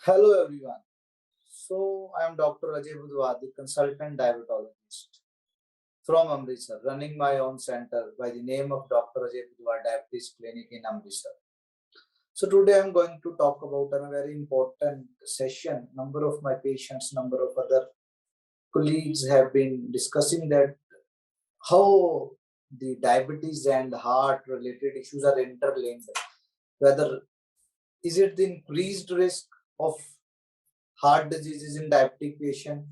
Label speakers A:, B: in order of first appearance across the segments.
A: Hello everyone. So I am Dr. Ajay Budhwar, the consultant diabetologist from Amritsar, running my own center by the name of Dr. Ajay Budhwar Diabetes Clinic in Amritsar. So today I am going to talk about a very important session. Number of my patients, number of other colleagues have been discussing that how the diabetes and heart related issues are interlinked. Whether is it the increased risk of heart diseases in diabetic patient?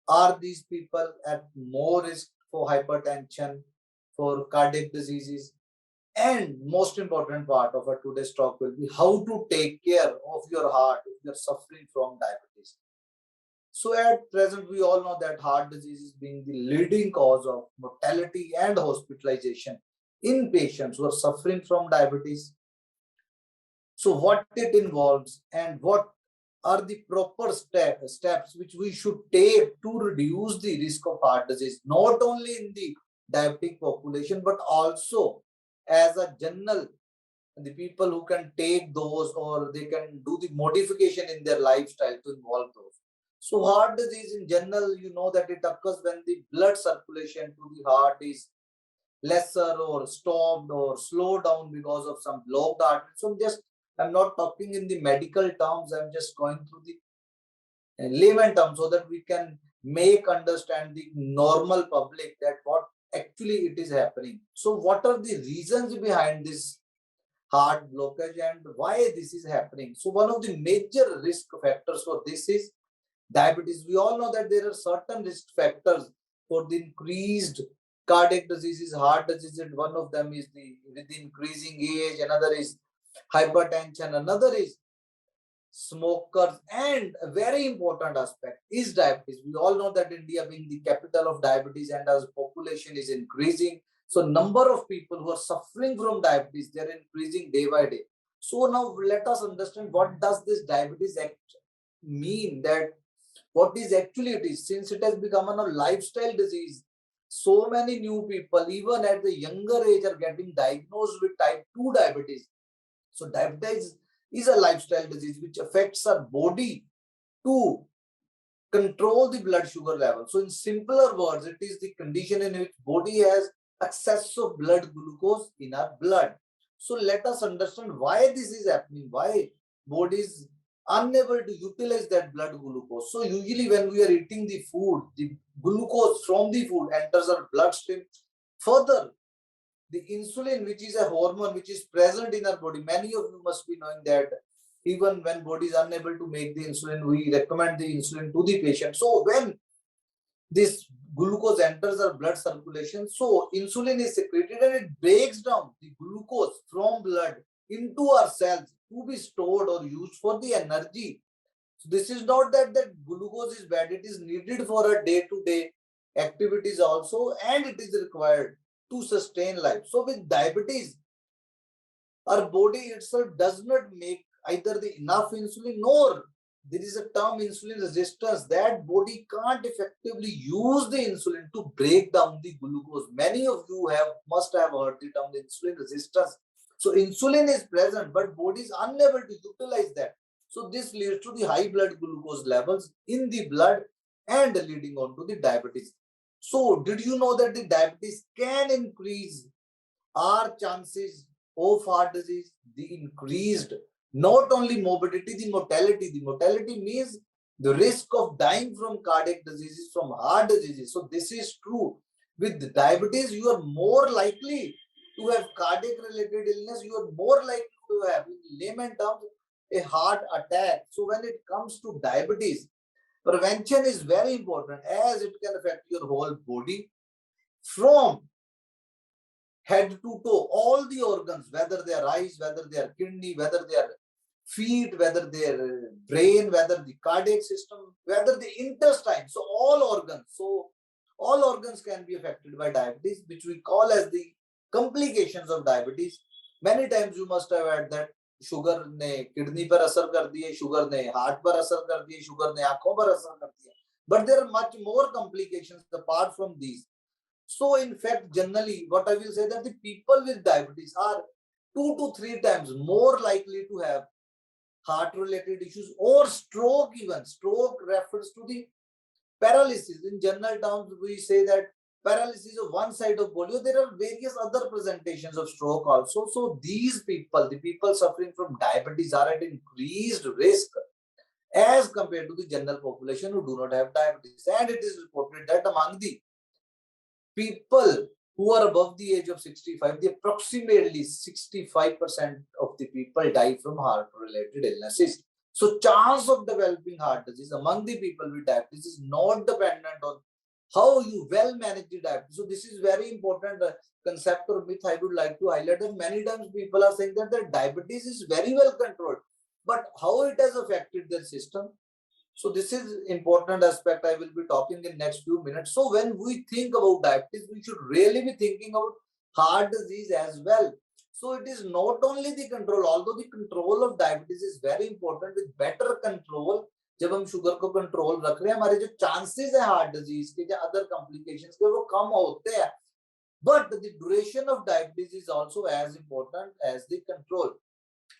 A: Are these people at more risk for hypertension, for cardiac diseases? And most important part of our today's talk will be how to take care of your heart if you're suffering from diabetes. So at present, we all know that heart disease is being the leading cause of mortality and hospitalization in patients who are suffering from diabetes. So what it involves and what are the proper steps which we should take to reduce the risk of heart disease, not only in the diabetic population, but also as a general, the people who can take those or they can do the modification in their lifestyle to involve those. So heart disease in general, you know that it occurs when the blood circulation to the heart is lesser or stopped or slowed down because of some blocked artery. So I'm not talking in the medical terms. I'm just going through the layman terms so that we can make understand the normal public that what actually it is happening. So what are the reasons behind this heart blockage and why this is happening? So one of the major risk factors for this is diabetes. We all know that there are certain risk factors for the increased cardiac diseases, heart disease, and one of them is with the increasing age, another is hypertension, another is smokers, and a very important aspect is diabetes. We all know that India being the capital of diabetes and as population is increasing, so number of people who are suffering from diabetes, they're increasing day by day. So now let us understand what does this diabetes act mean, that what is actually it is, since it has become a lifestyle disease. So many new people even at the younger age are getting diagnosed with type 2 diabetes. So diabetes is a lifestyle disease which affects our body to control the blood sugar level. So in simpler words, it is the condition in which body has excess of blood glucose in our blood. So let us understand why this is happening, why body is unable to utilize that blood glucose. So usually when we are eating the food, the glucose from the food enters our bloodstream. Further, the insulin, which is a hormone which is present in our body, many of you must be knowing that even when body is unable to make the insulin, we recommend the insulin to the patient. So when this glucose enters our blood circulation, so insulin is secreted and it breaks down the glucose from blood into our cells to be stored or used for the energy. So this is not that glucose is bad, it is needed for our day-to-day activities also, and it is required to sustain life. So with diabetes, our body itself does not make either the enough insulin, nor there is a term insulin resistance, that body can't effectively use the insulin to break down the glucose. Many of you must have heard the term insulin resistance. So insulin is present, but body is unable to utilize that. So this leads to the high blood glucose levels in the blood and leading on to the diabetes. So did you know that the diabetes can increase our chances of heart disease? The increased not only morbidity, the mortality. The mortality means the risk of dying from cardiac diseases, from heart diseases. So this is true. With diabetes, you are more likely to have cardiac related illness. You are more likely to have, in layman terms, a heart attack. So when it comes to diabetes, prevention is very important as it can affect your whole body from head to toe, all the organs, whether they are eyes, whether they are kidney, whether they are feet, whether they are brain, whether the cardiac system, whether the intestine. So all organs. So all organs can be affected by diabetes, which we call as the complications of diabetes. Many times you must have heard that sugar ने kidney पर असर कर दिए, sugar ने heart पर असर कर दिए, शुगर ने आंखों पर असर कर दिया. But there are much more complications apart from these. So in fact, generally, what I will say that the people with diabetes are 2 to 3 times more likely to have heart-related issues, or stroke even. Stroke refers to the paralysis. In general terms, we say that paralysis of one side of body. There are various other presentations of stroke also. So these people, the people suffering from diabetes, are at increased risk as compared to the general population who do not have diabetes. And it is reported that among the people who are above the age of 65, the approximately 65% of the people die from heart-related illnesses. So chance of developing heart disease among the people with diabetes is not dependent on how you well manage the diabetes. So this is very important concept or myth I would like to highlight. And many times people are saying that their diabetes is very well controlled, but how it has affected their system. So this is important aspect I will be talking in next few minutes. So when we think about diabetes, we should really be thinking about heart disease as well. So it is not only the control, although the control of diabetes is very important. With better control, जब हम sugar को control रख रहे हैं, हमारे जो chances है heart disease के या अदर कॉम्प्लिकेशंस के वो कम होते हैं. But the duration of diabetes is also as important as the control.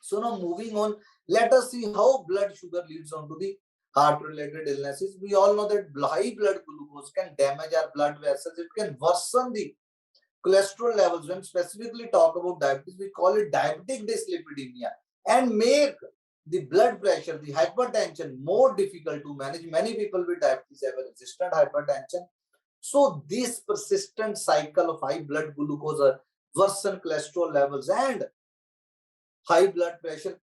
A: So now moving on, let us see how blood sugar leads on to the heart-related illnesses. We all know that high blood glucose can damage our blood vessels. It can worsen the cholesterol levels. When specifically talk about diabetes, we call it diabetic dyslipidemia, and make the blood pressure, the hypertension, more difficult to manage. Many people with diabetes have a resistant hypertension. So this persistent cycle of high blood glucose, worsen cholesterol levels, and high blood pressure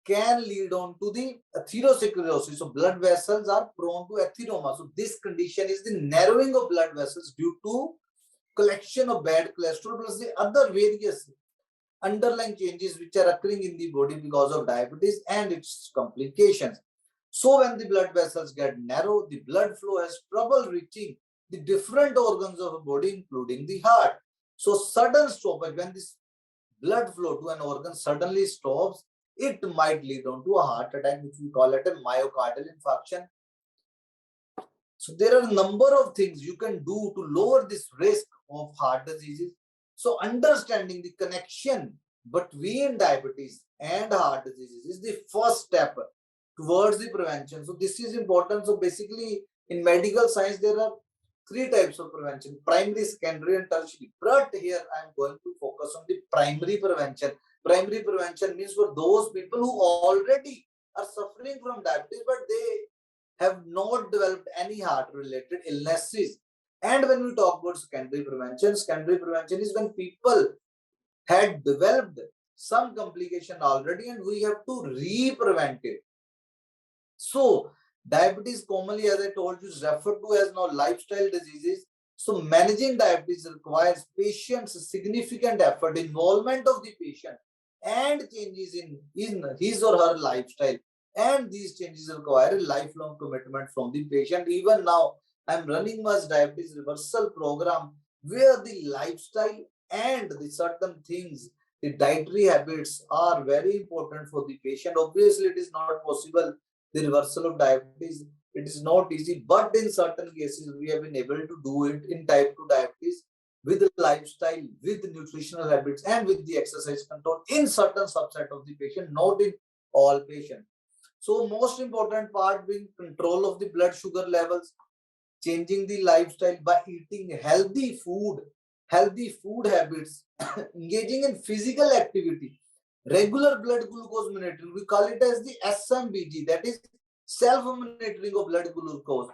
A: can lead on to the atherosclerosis. So blood vessels are prone to atheroma. So this condition is the narrowing of blood vessels due to collection of bad cholesterol plus the other various underlying changes which are occurring in the body because of diabetes and its complications. So when the blood vessels get narrow, the blood flow has trouble reaching the different organs of the body, including the heart. So sudden stoppage, when this blood flow to an organ suddenly stops, it might lead on to a heart attack, which we call it a myocardial infarction. So there are a number of things you can do to lower this risk of heart diseases. So understanding the connection between diabetes and heart diseases is the first step towards the prevention. So this is important. So basically in medical science, there are three types of prevention: primary, secondary, and tertiary. But here I am going to focus on the primary prevention. Primary prevention means for those people who already are suffering from diabetes, but they have not developed any heart-related illnesses. And when we talk about secondary prevention is when people had developed some complication already and we have to re-prevent it. So diabetes commonly, as I told you, is referred to as now lifestyle diseases. So managing diabetes requires patient's significant effort, involvement of the patient, and changes in his or her lifestyle. And these changes require a lifelong commitment from the patient. Even now, I'm running my diabetes reversal program where the lifestyle and the certain things, the dietary habits are very important for the patient. Obviously, it is not possible. The reversal of diabetes, it is not easy, but in certain cases, we have been able to do it in type 2 diabetes with the lifestyle, with the nutritional habits, and with the exercise control in certain subset of the patient, not in all patients. So most important part being control of the blood sugar levels, changing the lifestyle by eating healthy food habits, engaging in physical activity, regular blood glucose monitoring. We call it as the SMBG, that is self monitoring of blood glucose.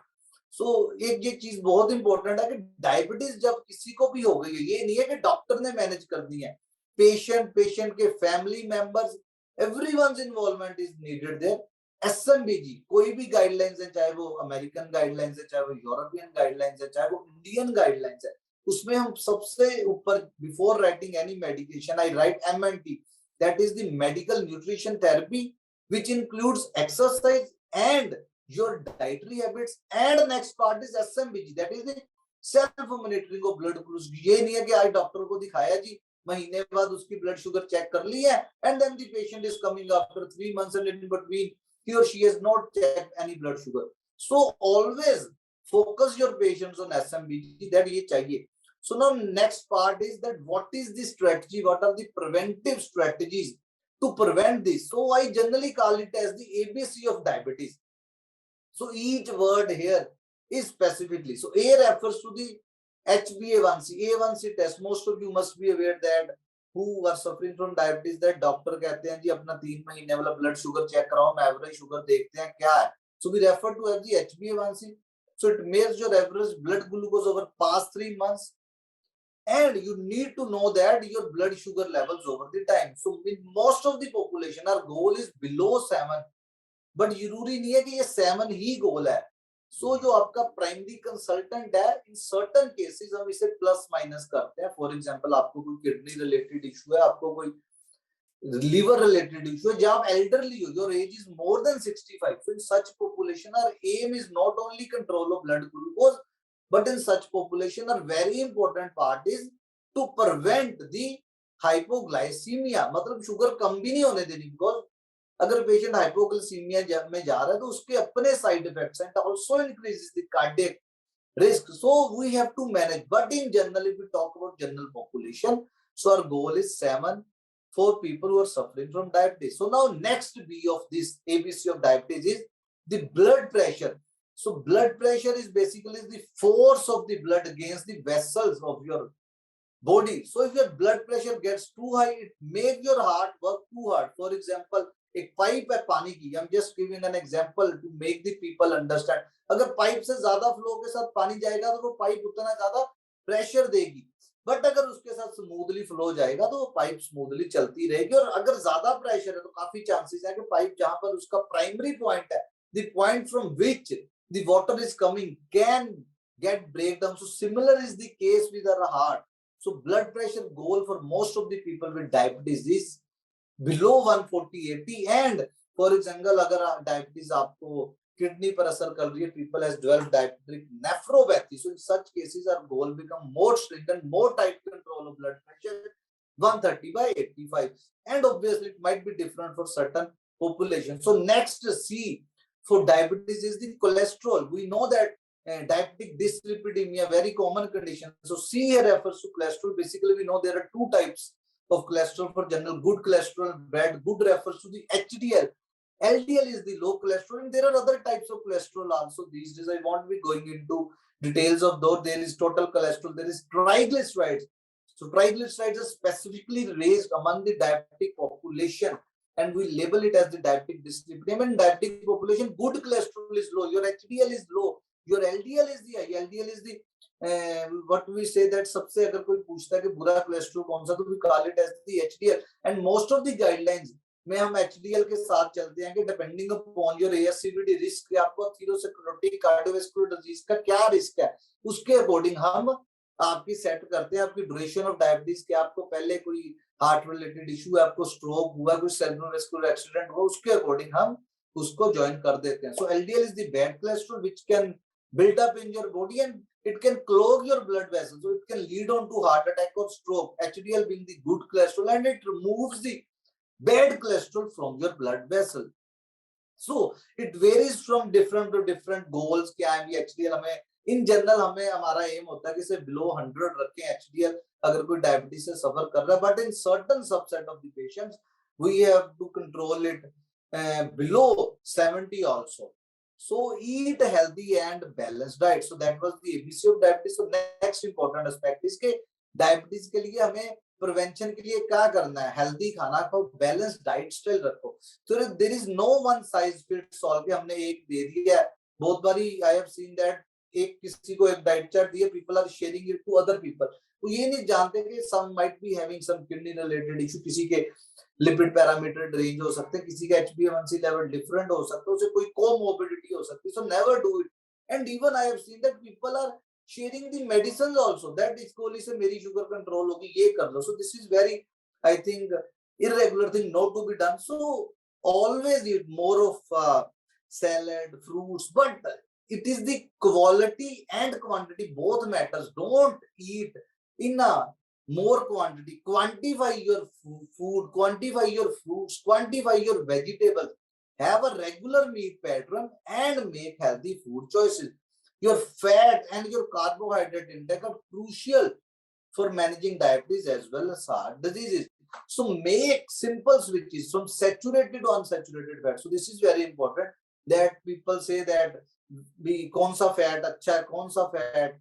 A: So एक ये चीज बहुत important है कि diabetes जब किसी को भी हो गई है, ये नहीं है कि डॉक्टर ने मैनेज कर दी है. पेशेंट के family members, everyone's involvement is needed there. SMBG कोई भी गाइडलाइंस है, चाहे वो अमेरिकन गाइडलाइंस है, चाहे वो यूरोपियन गाइडलाइंस है, चाहे वो इंडियन गाइडलाइंस है, उसमें हम सबसे ऊपर before writing any medication I right MNT, that is the medical nutrition therapy, which includes exercise and your dietary habits. And next part is SMBG, that is the self monitoring of blood glucose. ये नहीं है कि आज doctor को दिखाया जी, महीने बाद उसकी ब्लड शुगर चेक कर ली है, and then the patient is coming after 3 months and in between he or she has not checked any blood sugar. So always focus your patients on SMBG, that ये चाहिए. So now next part is that what is the strategy, what are the preventive strategies to prevent this. So I generally call it as the ABC of diabetes. So each word here is specifically. So A refers to the HbA1c, A1c test. Most of you must be aware that who are suffering from diabetes, that doctor कहते हैं जी अपना 3 महीने वाला blood sugar check कराओ, हम average sugar देखते हैं क्या है. So we refer to as the HbA1c. So it measures your average blood glucose over past 3 months. And you need to know that your blood sugar levels over the time. So in most of the population, our goal is below 7. But जरूरी नहीं है कि ये 7 ही गोल है. सो जो आपका primary consultant है, in certain cases हम इसे प्लस माइनस करते हैं. फॉर एग्जांपल आपको कोई किडनी रिलेटेड इशू है, आपको कोई liver related issue, जब आप elderly हो, your age is more than 65, so in such population our aim is not only control of blood glucose, but in such population our very important part is to prevent the hypoglycemia. मतलब sugar कम भी नहीं होने देनी, because अगर patient hypoglycaemia में जा रहा है तो उसके अपने साइड इफेक्ट्स हैं, also increases the cardiac risk. So we have to manage, but in general if we talk about general population, so our goal is 7 for people who are suffering from diabetes. So now next B of this ABC of diabetes is the blood pressure. So blood pressure is basically the force of the blood against the vessels of your body. So if your blood pressure gets too high, it makes your heart work too hard. For example, एक pipe है पानी की, I'm just giving an example to make the people understand. अगर pipe से ज्यादा flow के साथ पानी जाएगा तो वो पाइप उतना ज्यादा प्रेशर देगी, बट अगर उसके साथ स्मूथली फ्लो जाएगा तो वो पाइप स्मूथली चलती रहेगी. और अगर ज्यादा प्रेशर है तो काफी चांसेस है कि पाइप जहां पर उसका प्राइमरी पॉइंट है, the point from which the water is coming, can get breakdown. So similar is the case with our heart. So blood pressure goal for most of the people with diabetes is below 140/80. And for example, अगर diabetes आपको kidney पर असर कर रही है, people has developed diabetic nephropathy. So in such cases our goal become more strict and more tight control of blood pressure, 130/85. And obviously it might be different for certain population. So next C for diabetes is the cholesterol. We know that diabetic dyslipidemia, very common condition. So C here refers to cholesterol. Basically we know there are two types of cholesterol for general, good cholesterol and bad. Good refers to the HDL. LDL is the low cholesterol, and there are other types of cholesterol also. These days I won't be going into details of those. There is total cholesterol, there is triglycerides. So triglycerides are specifically raised among the diabetic population, and we label it as the diabetic dyslipidemia. In diabetic population, good cholesterol is low, your HDL is low, your LDL is the high. LDL is the what we say that सबसे अगर कोई पूछता है कि बुरा cholesterol कौन सा, तो we call it as the HDL. And most of the guidelines में हम HDL के साथ चलते हैं कि depending upon your ASCVD risk, आपको एथेरोस्क्लेरोटिक कार्डियोवैस्कुलर डिजीज का क्या रिस्क है, उसके अकॉर्डिंग हम आपकी सेट करते हैं आपकी ड्यूरेशन ऑफ डायबिटीज. के आपको पहले कोई हार्ट रिलेटेड इशू है, आपको स्ट्रोक हुआ, कोई सेरेब्रोवास्कुलर एक्सीडेंट हुआ, उसके अकॉर्डिंग हम उसको ज्वाइन कर देते हैं. सो LDL is the bad cholesterol which can build up in your body and it can clog your blood vessels, so it can lead on to heart attack or stroke. HDL being the good cholesterol, and it removes the bad cholesterol from your blood vessel. So it varies from different to different goals. क्या है HDL, हमें in general हमें हमारा aim होता है कि इसे below 100 रखें HDL अगर कोई डायबिटीज से सफर कर रहा है, but in certain subset of the patients we have to control it below 70 also. So eat healthy and balanced diet. So that was the ABC of diabetes. So next important aspect is कि diabetes के लिए हमें prevention के लिए क्या करना है, healthy खाना खाओ, बैलेंस डाइट स्टाइल रखो. तो there is no one size fits all के हमने एक दे दिया है. बहुत बारी आई हैव सीन दैट एक किसी को एक डाइट चार्ट दिया, people are sharing it to other people. तो ये नहीं जानते कि some might be having some kidney related issue, किसी के लिपिड पैरामीटर रेंज हो सकते हैं, किसी का HbA1c लेवल डिफरेंट हो सकता है, उसे कोई कोमोर्बिडिटी हो सकती है. So never do it. And even I have seen that people are sharing the medicines also, that इस गोली से मेरी शुगर कंट्रोल होगी, ये कर लो. So this is very, I think, irregular thing not to be done. So always eat more of salad, fruits, but it is the quality and quantity both matters. Don't eat in a more quantity. Quantify your food, quantify your fruits, quantify your vegetables. Have a regular meat pattern and make healthy food choices. Your fat and your carbohydrate intake are crucial for managing diabetes as well as heart diseases. So make simple switches from saturated to unsaturated fat. So this is very important, that people say that we kaun sa fat acha hai, kaun sa fat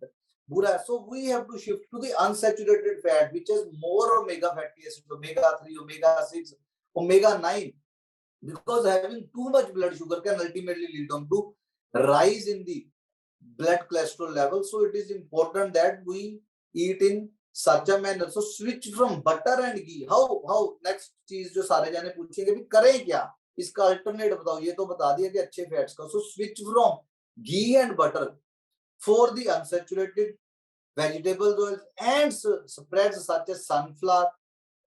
A: bura. So we have to shift to the unsaturated fat, which has more omega fatty acid, omega 3, omega 6, omega 9. Because having too much blood sugar can ultimately lead on to rise in the blood cholesterol level. So it is important that we eat in such a manner. So switch from butter and ghee. How next चीज जो सारे जाने पूछेंगे भी करें क्या, इसका alternate बताओ. ये तो बता दिया कि अच्छे फैट्स का. So switch from ghee and butter for the unsaturated vegetable oils and spreads such as sunflower,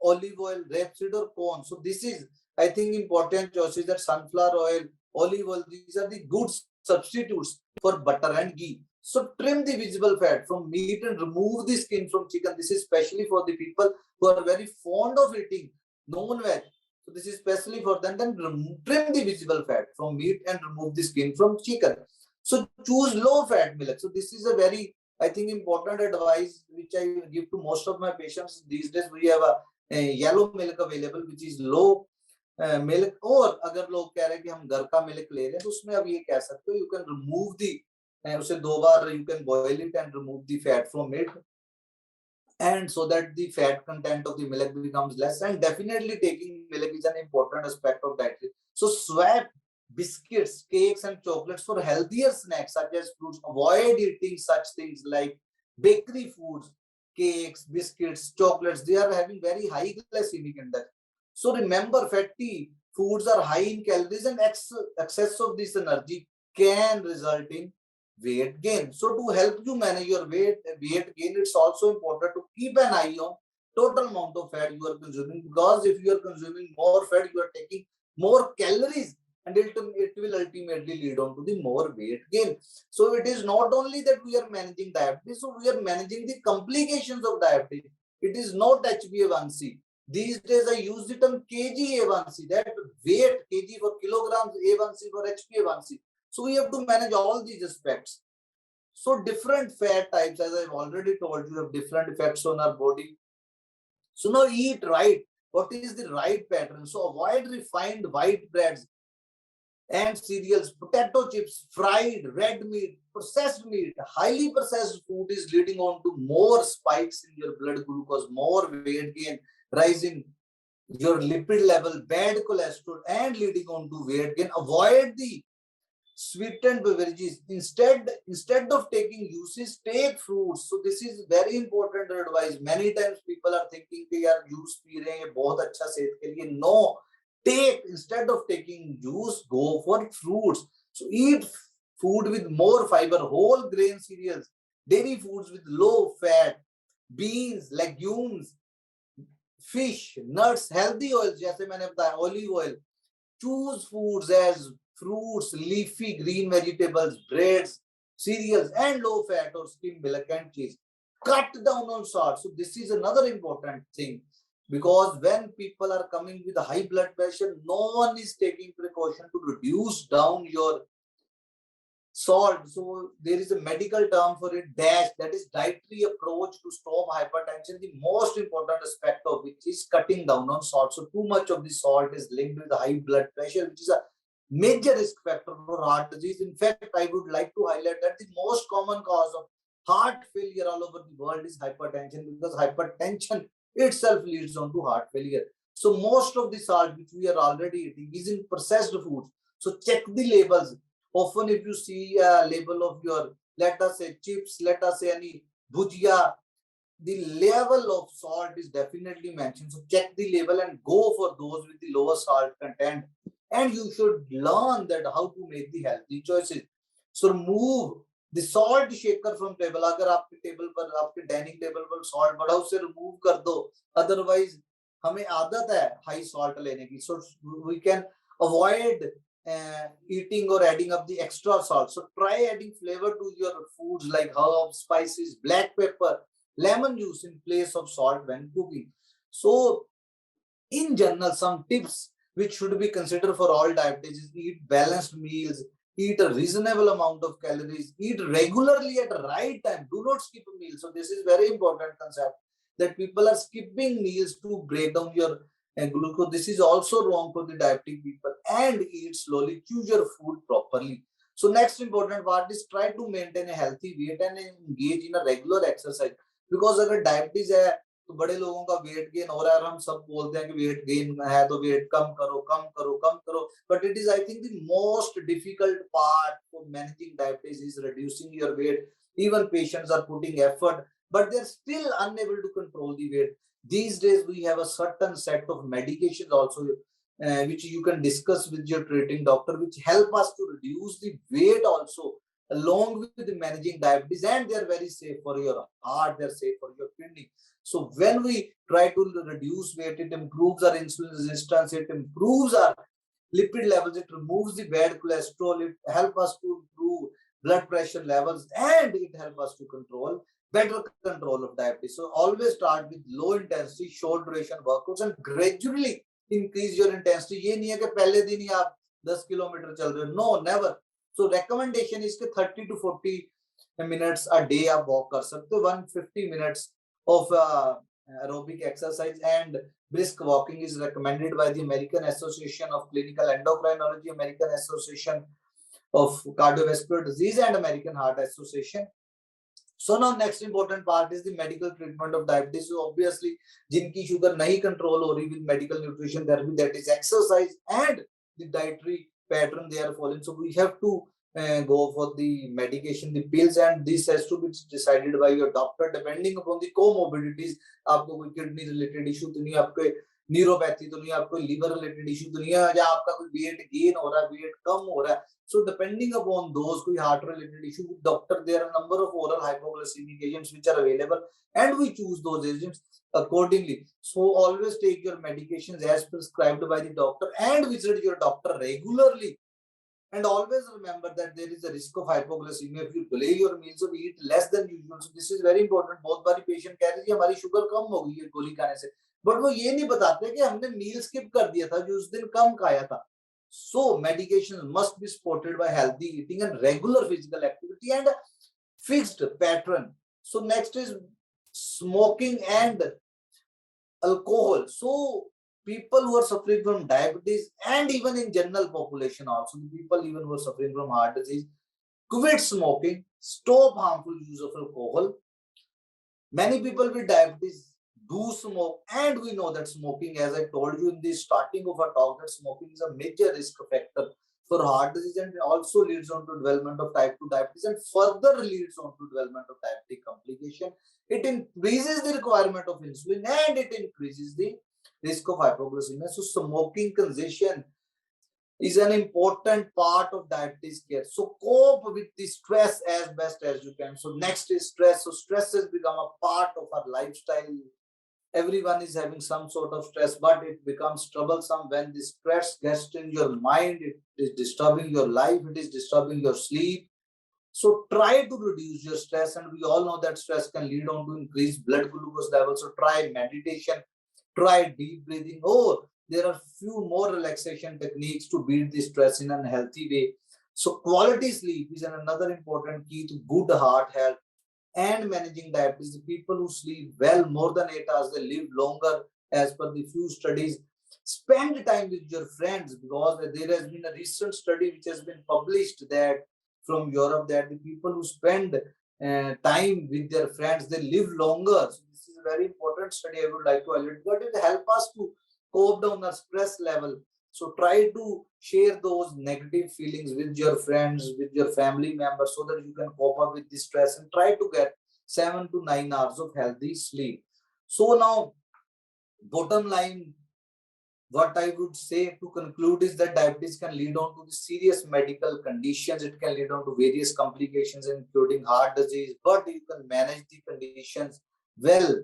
A: olive oil, rapeseed or corn. So this is, I think, important choices, that sunflower oil, olive oil, these are the good substitutes for butter and ghee. So trim the visible fat from meat and remove the skin from chicken. This is especially for the people who are very fond of eating non-veg. So this is especially for them. Then trim the visible fat from meat and remove the skin from chicken. So choose low-fat milk. So this is a very, I think, important advice which I give to most of my patients. These days we have a yellow milk available, which is low milk. और अगर लोग कह रहे हैं कि हम घर का मिल्क ले रहे हैं, तो उसमें अब ये कह सकते हो, you can remove the उसे 2 बार you can boil it and remove the fat from it, and so that the fat content of the milk becomes less. And definitely taking milk is an important aspect of diet. So swap biscuits, cakes and chocolates for healthier snacks such as fruits. Avoid eating such things like bakery foods, cakes, biscuits, chocolates. They are having very high glycemic index. So remember, fatty foods are high in calories, and excess of this energy can result in weight gain. So to help you manage your weight gain, it's also important to keep an eye on total amount of fat you are consuming, because if you are consuming more fat, you are taking more calories, and it will ultimately lead on to the more weight gain. So it is not only that we are managing diabetes, so we are managing the complications of diabetes. It is not HbA1c. These days I use the term kg A1c, that weight, kg for kilograms, A1c for HbA1c. So we have to manage all these aspects. So different fat types, as I've already told you, have different effects on our body. So now eat right. What is the right pattern? So avoid refined white breads and cereals, potato chips, fried, red meat, processed meat. Highly processed food is leading on to more spikes in your blood glucose, more weight gain, rising your lipid level, bad cholesterol, and leading on to weight gain. Avoid the sweetened beverages. Instead of taking juices, take fruits. So this is very important advice. Many times people are thinking कि यार juice P रहे हैं, बहुत अच्छा सेहत के लिए. No, instead of taking juice, go for fruits. So eat food with more fiber, whole grain cereals, dairy foods with low fat, beans, legumes, fish, nuts, healthy oils, जैसे मैंने बताया, olive oil. Choose foods as fruits, leafy green vegetables, breads, cereals, and low fat or skim milk and cheese. Cut down on salt. So this is another important thing, because when people are coming with a high blood pressure, no one is taking precaution to reduce down your salt. So there is a medical term for it, DASH, that is dietary approach to stop hypertension. The most important aspect of which is cutting down on salt. So too much of the salt is linked with high blood pressure, which is a major risk factor for heart disease. In fact, I would like to highlight that the most common cause of heart failure all over the world is hypertension, because hypertension itself leads on to heart failure. So most of the salt which we are already eating is in processed foods. So check the labels. Often if you see a label of your, let us say chips, let us say any bhujia, the level of salt is definitely mentioned. So check the label and go for those with the lower salt content. And you should learn that how to make the healthy choices. So remove the salt shaker from table. अगर आपके table पर, आपके dining table पर salt बढ़ा, उसे remove कर दो. Otherwise हमें आदत है high salt लेने की. So we can avoid eating or adding up the extra salt. So try adding flavor to your foods like herbs, spices, black pepper, lemon juice in place of salt when cooking. So in general, some tips which should be considered for all diabetes: eat balanced meals, eat a reasonable amount of calories, eat regularly at the right time, do not skip a meal. So this is very important concept. that people are skipping meals to break down your glucose. This is also wrong for the diabetic people. And eat slowly, chew your food properly. So next important part is try to maintain a healthy weight and engage in a regular exercise. Because अगर diabetes है तो बड़े लोगों का weight gain हो रहा है और हम सब बोलते हैं कि वेट गेन है तो वेट कम करो कम करो कम करो, but it is I think the most difficult part for managing diabetes is reducing your weight. Even patients are putting effort, but they're still unable to control the weight. These days we have a certain set of medications also, which you can discuss with your treating doctor, which help us to reduce the weight also along with the managing diabetes, and they are very safe for your heart, they are safe for your kidney. So when we try to reduce weight, it improves our insulin resistance, it improves our lipid levels, it removes the bad cholesterol, it helps us to improve blood pressure levels, and it helps us to control better control of diabetes. So always start with low intensity short duration workouts and gradually increase your intensity. ये नहीं है कि पहले दिन ही आप 10 kilometre चल रहे हो, no, never. So recommendation is कि 30 to 40 minutes a day आप walk कर सकते हो, 150 minutes of aerobic exercise and brisk walking is recommended by the American Association of Clinical Endocrinology, American Association of Cardiovascular Disease, and American Heart Association. So now next important part is the medical treatment of diabetes. So obviously, जिनकी sugar नहीं control हो रही with medical nutrition therapy, that is exercise and the dietary pattern they are following. So we have to go for the medication, the pills, and this has to be decided by your doctor depending upon the comorbidities. आपको कोई kidney related issue तो नहीं, आपको neuropathy तो नहीं, आपको liver related issue तो नहीं है, या आपका कोई weight gain हो रहा है, weight कम हो रहा है. So depending upon those, कोई heart related issue with doctor, there are a number of oral hypoglycemic agents which are available, and we choose those agents accordingly. So always take your medications as prescribed by the doctor and visit your doctor regularly. And always remember that there is a risk of hypoglycemia if you delay your meals or eat less than usual. So this is very important. बहुत बारी patient कह रही है हमारी sugar कम हो गई है गोली खाने से, but वो ये नहीं बताते कि हमने meal skip कर दिया था जो उस दिन कम खाया था. So medication must be supported by healthy eating and regular physical activity and fixed pattern. So next is smoking and alcohol. So people who are suffering from diabetes and even in general population also, people even who are suffering from heart disease, quit smoking, stop harmful use of alcohol. Many people with diabetes do smoke, and we know that smoking, as I told you in the starting of our talk, that smoking is a major risk factor for heart disease, and it also leads on to development of type 2 diabetes and further leads on to development of diabetic complication. It increases the requirement of insulin and it increases the risk of hypoglycemia. So smoking cessation is an important part of diabetes care. So cope with the stress as best as you can. So next is stress. So stress has become a part of our lifestyle. Everyone is having some sort of stress, but it becomes troublesome when the stress gets in your mind. It is disturbing your life. It is disturbing your sleep. So try to reduce your stress, and we all know that stress can lead on to increased blood glucose levels. So try meditation, try deep breathing. Oh, there are few more relaxation techniques to beat the stress in a healthy way. So quality sleep is another important key to good heart health and managing diabetes. The people who sleep well more than 8 hours, they live longer as per the few studies. Spend time with your friends, because there has been a recent study which has been published that from Europe, that the people who spend time with their friends, they live longer. So this is a very important study I would like to highlight, but it helps us to cope down our stress level. So try to share those negative feelings with your friends, with your family members, so that you can cope up with the stress, and try to get 7 to 9 hours of healthy sleep. So now, bottom line, what I would say to conclude is that diabetes can lead on to the serious medical conditions. It can lead on to various complications, including heart disease, but you can manage the conditions well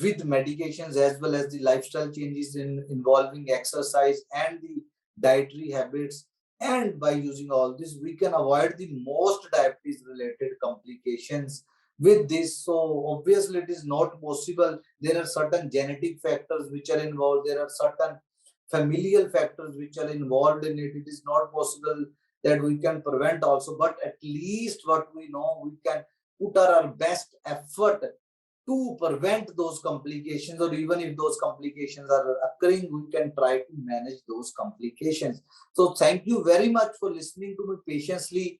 A: with medications as well as the lifestyle changes involving exercise and the dietary habits. And by using all this, we can avoid the most diabetes related complications with this. So obviously it is not possible. There are certain genetic factors which are involved. There are certain familial factors which are involved in it. It is not possible that we can prevent also, but at least what we know, we can put our best effort to prevent those complications, or even if those complications are occurring, we can try to manage those complications. So thank you very much for listening to me patiently